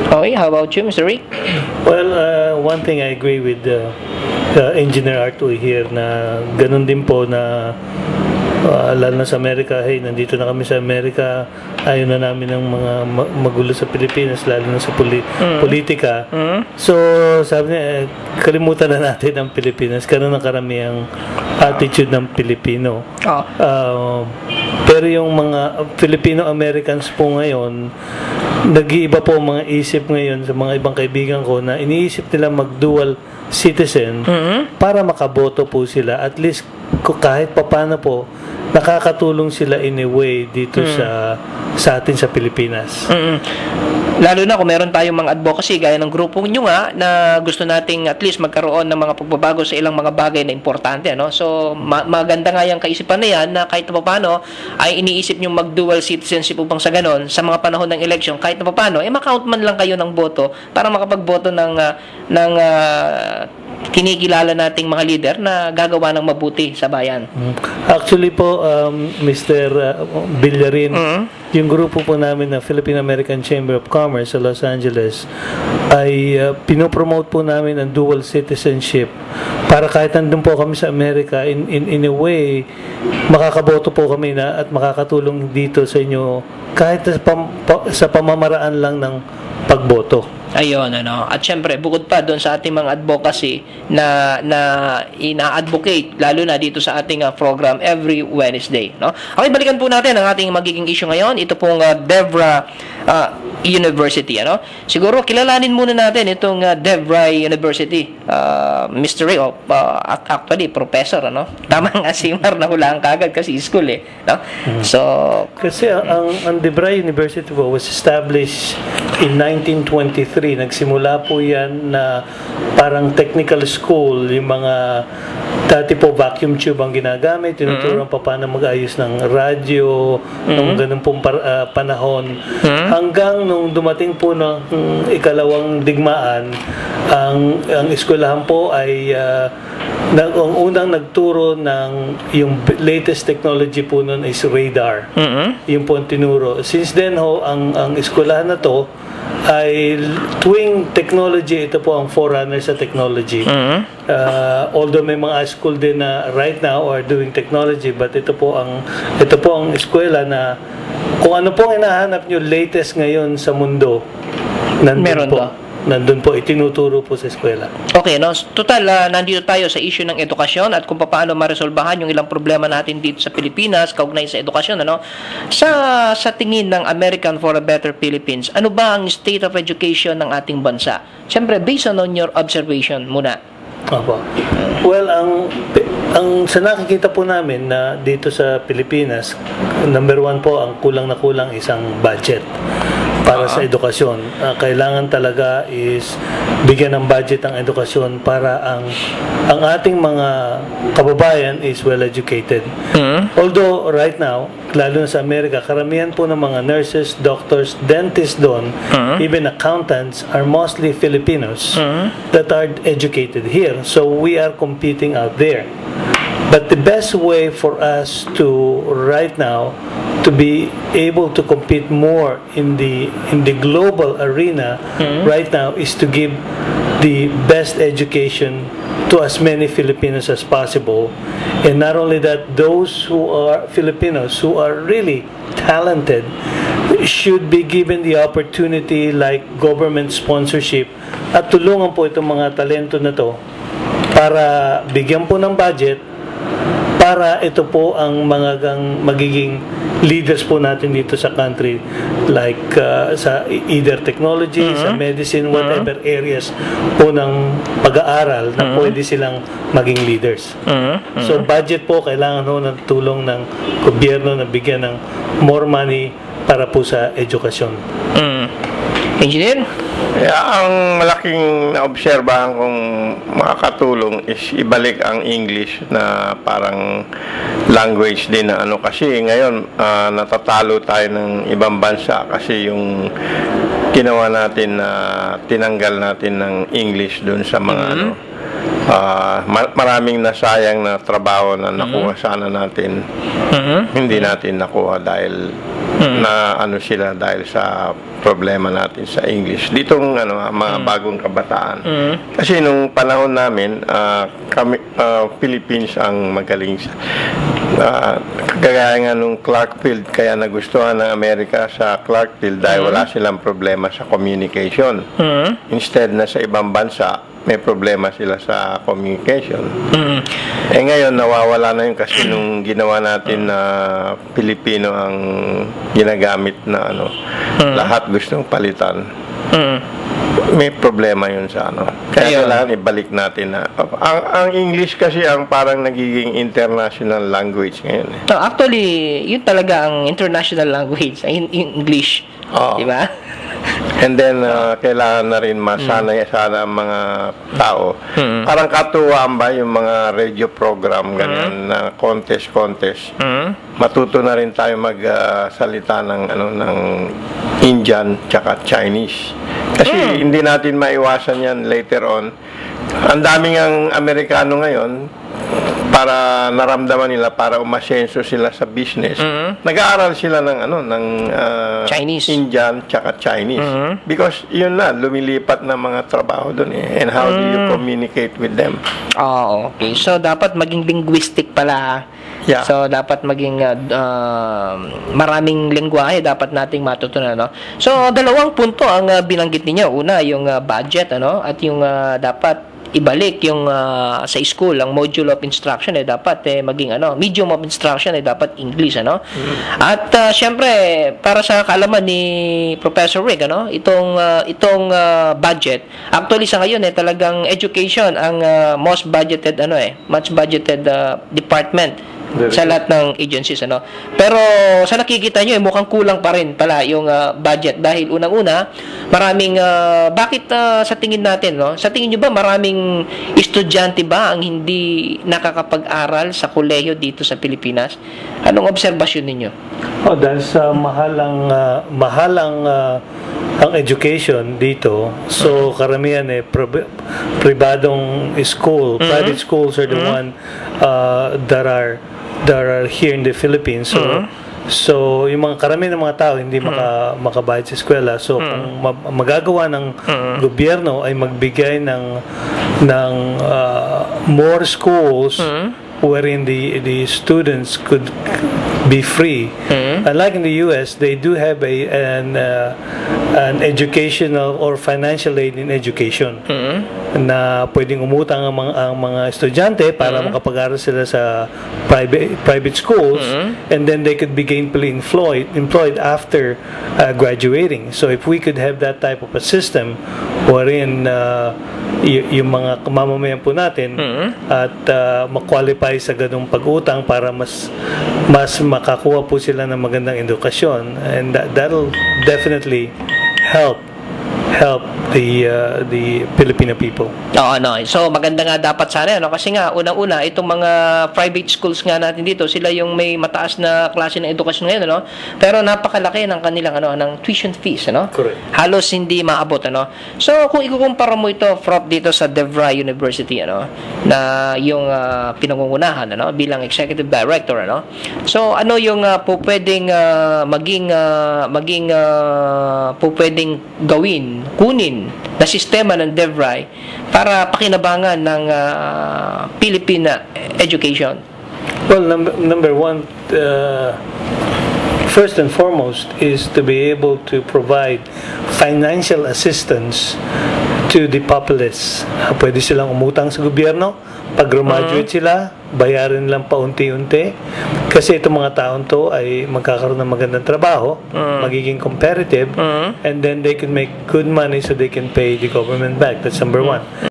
Okay, how about you, Mr. Rick? Well, one thing I agree with Engineer Artu here na ganun din po na lalo na sa Amerika, hey, nandito na kami sa Amerika, ayaw na namin ng mga magulo sa Pilipinas, lalo na sa politika. So, sabi niya, kalimutan na natin ang Pilipinas. Ganun ang karamihang attitude ng Pilipino. Pero yung mga Filipino-Americans po ngayon, nag-iiba po ang mga isip ngayon sa mga ibang kaibigan ko na iniisip nila mag-dual citizen para makaboto po sila. At least kahit papano po, nakakatulong sila in a way dito sa atin sa Pilipinas. Lalo na kung meron tayong mga advocacy gaya ng grupo nyo nga na gusto nating at least magkaroon ng mga pagbabago sa ilang mga bagay na importante, ano? So maganda nga yung kaisipan na yan na kahit na paano ay iniisip nyo mag-dual citizenship upang sa ganon sa mga panahon ng election kahit na paano ma-count man lang kayo ng boto para makapagboto ng kinikilala nating mga leader na gagawa ng mabuti sa bayan. Actually po, Mr. Villarin, yung grupo po namin na Philippine-American Chamber of Commerce sa Los Angeles ay pinopromote po namin ang dual citizenship para kahit nandun po kami sa Amerika, in a way, makakaboto po kami na at makakatulong dito sa inyo kahit sa pamamaraan lang ng pagboto. Ayun, ano. At syempre, bukod pa doon sa ating mga advocacy na ina-advocate, lalo na dito sa ating program every Wednesday, no? Okay, balikan po natin ang ating magiging issue ngayon. Ito pong Devra University, ano? Siguro, kilalanin muna natin itong Devra University. Mr. Ray, actually, professor, ano? Tama nga si Mar na hulaan kagad kasi school, eh. No? So, kasi ang Devra University po was established in 1923. Nagsimula po yan na parang technical school, yung mga dati po vacuum tube ang ginagamit, tinuturuan pa paano mag-ayos ng radyo, nung ganun pong panahon. Hanggang nung dumating po ng ikalawang digmaan, ang eskwelahan po ay ang unang nagturo ng yung latest technology po nun is radar. Yung po ang tinuro. Since then ho, ang eskwelahan na to ay tuwing technology, ito po ang forerunner sa technology. Although may mga school din na right now are doing technology, but ito po ang eskwela na kung ano pong hinahanap nyo latest ngayon sa mundo, nandun po, itinuturo po sa eskwela. Okay, no? Total, nandito tayo sa issue ng edukasyon at kung paano maresolbahan yung ilang problema natin dito sa Pilipinas, kaugnay sa edukasyon, ano? Sa tingin ng American for a Better Philippines, ano ba ang state of education ng ating bansa? Siyempre, based on your observation muna. Opo. Well, ang sa nakikita po namin na dito sa Pilipinas, number one po, ang kulang na kulang isang budget para sa edukasyon. Kailangan talaga is bigyan ng budget ang edukasyon para ang ating mga kababayan is well educated. Although right now, lalo na sa Amerika, karamihan po ng mga nurses, doctors, dentists doon, even accountants are mostly Filipinos that are educated here. So we are competing out there. But the best way for us to right now to be able to compete more in the global arena right now is to give the best education to as many Filipinos as possible. And not only that, those who are Filipinos who are really talented should be given the opportunity like government sponsorship at tulungan po itong mga talento na to para bigyan po ng budget para ito po ang magiging leaders po natin dito sa country, like sa either technology, sa medicine, whatever areas po ng pag-aaral na pwede silang maging leaders. So budget po, kailangan ho ng tulong ng gobyerno na bigyan ng more money para po sa edukasyon. Engineer? Ang malaking naobserbahan kong makakatulong is ibalik ang English na parang language din na ano, kasi ngayon natatalo tayo ng ibang bansa kasi yung ginawa natin na tinanggal natin ng English doon sa mga Maraming nasayang na trabaho na nakuha sana natin. Hindi natin nakuha dahil na ano sila dahil sa problema natin sa English. Ditong mga bagong kabataan. Kasi nung panahon namin, kami Philippines ang magaling sa kagaya nga nung Clarkfield, kaya nagustuhan ng Amerika sa Clarkfield dahil wala silang problema sa communication. Instead na sa ibang bansa may problema sila sa communication. Eh ngayon nawawala na yun kasi nung ginawa natin na Pilipino ang ginagamit na lahat gustong palitan. May problema yun sa Kaya kailangan ibalik natin na ang English kasi ang parang nagiging international language ngayon. No, actually, yun talaga ang international language, English. Di ba? And then, kailangan na rin masanay sana ang mga tao. Parang katuwaan ba yung mga radio program, ganyan, na contest. Matuto na rin tayo magsalita ng Indian tsaka Chinese. Kasi hindi natin maiwasan yan later on. Ang daming ang Amerikano ngayon, para naramdaman nila, para umasenso sila sa business, nag-aaral sila ng Chinese, Indian tsaka Chinese, because yun na lumilipat na mga trabaho doon and how do you communicate with them? Okay, so dapat maging linguistic pala. Yeah. So dapat maging maraming lengguwahe dapat nating matutunan, So dalawang punto ang binanggit niyo. Una, yung budget, at yung dapat ibalik yung sa school ang module of instruction dapat maging medium of instruction dapat English, At syempre para sa kaalaman ni Professor Rick, itong budget actually sa ngayon talagang education ang most budgeted much budgeted department sa lahat ng agencies, Pero sa nakikita nyo mukhang kulang pa rin pala yung budget dahil unang-una maraming bakit sa tingin natin, sa tingin nyo ba maraming estudyante ba ang hindi nakakapag-aral sa kolehiyo dito sa Pilipinas? Anong obserbasyon ninyo? Dahil sa mahalang ang education dito, so karamihan pribadong school, private schools are the one that are here in the Philippines. So yung mga karamihan ng mga tao hindi makabayad sa eskwela. So kung magagawa ng gobyerno ay magbigay ng more schools wherein the students could be free. Unlike in the US, they do have an educational or financial aid in education na pwedeng umutang ang mga estudyante para makapag-aral sila sa private schools, and then they could be gainfully employed after graduating. So if we could have that type of a system wherein yung mga mamamayan po natin at ma-qualify sa ganung pag-utang para mas makakuha po sila ng magandang edukasyon, and that'll definitely help the Filipino people. So maganda nga dapat sana, kasi nga unang-una itong mga private schools nga natin dito, sila yung may mataas na klase ng edukasyon ngayon, pero napakalaki ng kanilang ng tuition fees, Correct. Halos hindi maabot, So kung ikukumpara mo ito dito sa DeVry University, na yung pinangungunahan, bilang executive director, So ano yung pwedeng pwedeng kunin na sistema ng DeVry para pakinabangan ng Philippine education? Well, number one, first and foremost is to be able to provide financial assistance to the populace. Pwede silang umutang sa gobyerno. Pag graduate sila, bayarin lang paunti-unti. Kasi itong mga taon to ay magkakaroon ng magandang trabaho, magiging competitive, and then they can make good money so they can pay the government back. That's number one.